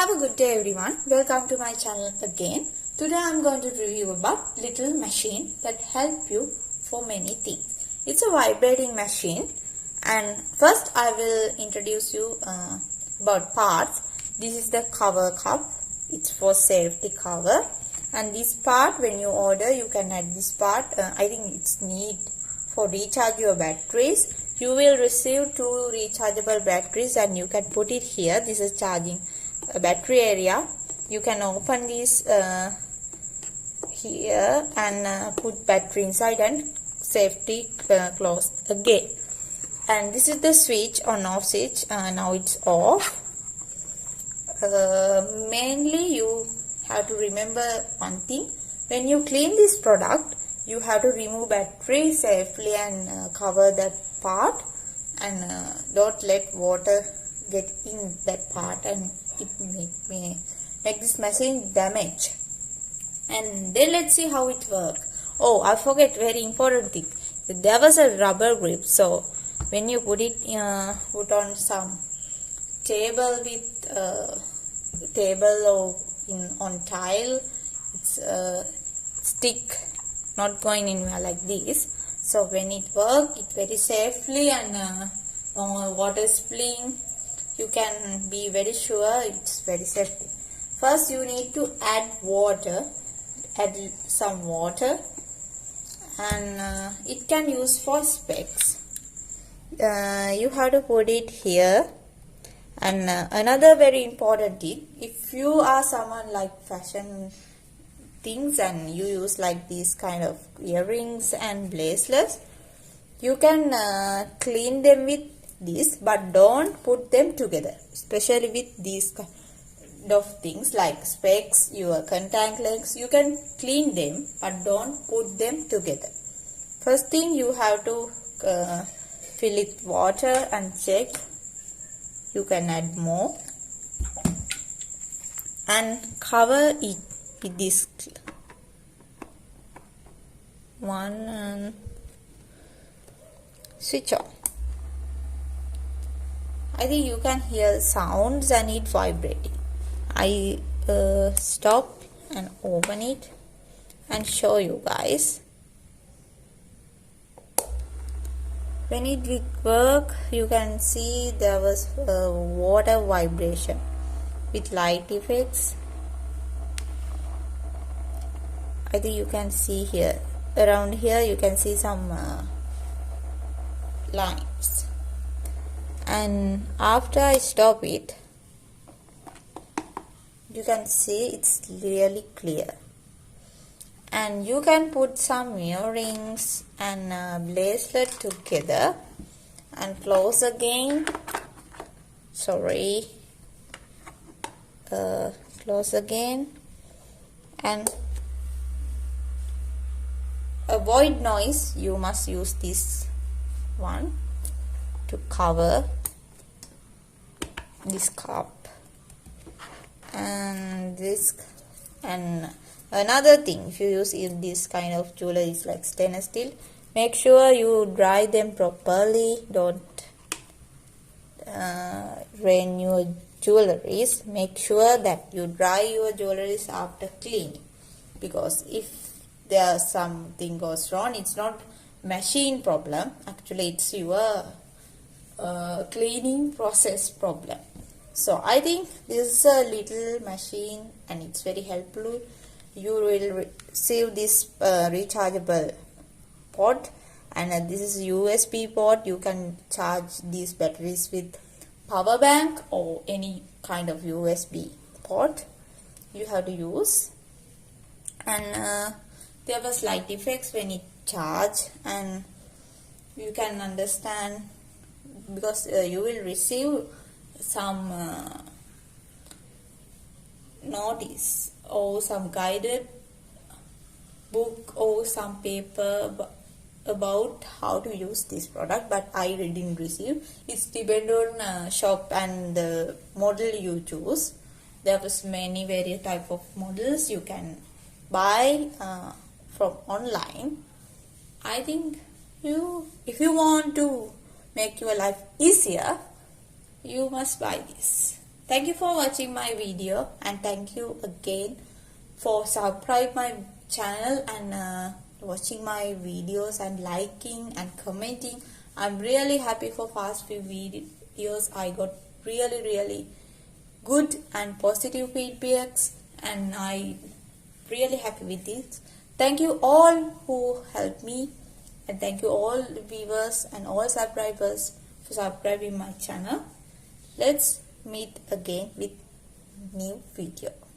Have a good day everyone. Welcome to my channel again. Today I am going to review about little machine that help you for many things. It's a vibrating machine, and first I will introduce you about parts. This is the cover cup. It's for safety cover, and this part when you order you can add this part. I think it's need for recharge your batteries. You will receive 2 rechargeable batteries and you can put it here. This is charging battery area. You can open this here and put battery inside and safety close again. And this is the switch, on off switch. Now it's off. Mainly you have to remember one thing: when you clean this product you have to remove battery safely and cover that part, and don't let water get in that part and it may make this machine damage. And then let's see how it works. Oh, I forget very important thing. There was a rubber grip, so when you put it put on some table with table or on tile, it's stick not going anywhere like this. So when it works, it very safely and no water spilling. You can be very sure it's very safety. First you need to add water. Add some water, and it can use for specs. You have to put it here. And another very important thing, if you are someone like fashion things and you use like these kind of earrings and bracelets, you can clean them with this, but don't put them together, especially with these kind of things like specs, your contact lens. You can clean them but don't put them together. First thing, you have to fill it water and check. You can add more and cover it with this one and switch on. I think you can hear sounds and it vibrating. I stop and open it and show you guys. When it will work, you can see there was water vibration with light effects. I think you can see here, around here you can see some lines. And after I stop it, you can see it's really clear. And you can put some earrings and bracelet together and close again. Sorry. Close again. And avoid noise. You must use this one to cover this cup and this. And another thing, if you use this kind of jewelry, is like stainless steel, make sure you dry them properly. Don't drain your jewelries. Make sure that you dry your jewelries after cleaning, because if there's something goes wrong, it's not machine problem, actually it's your cleaning process problem. So I think this is a little machine and it's very helpful. You will receive this rechargeable port, and this is USB port. You can charge these batteries with power bank or any kind of USB port you have to use. And there were slight effects when it charged, and you can understand because you will receive some notice or some guided book or some paper about how to use this product, but I didn't receive. It's depend on shop and the model you choose. There was many various type of models you can buy from online. I think if you want to make your life easier, you must buy this. Thank you for watching my video, and thank you again for subscribe my channel and watching my videos and liking and commenting. I'm really happy for past few videos. I got really good and positive feedbacks, and I really happy with this. Thank you all who helped me, and thank you all viewers and all subscribers for subscribing my channel. Let's meet again with new video.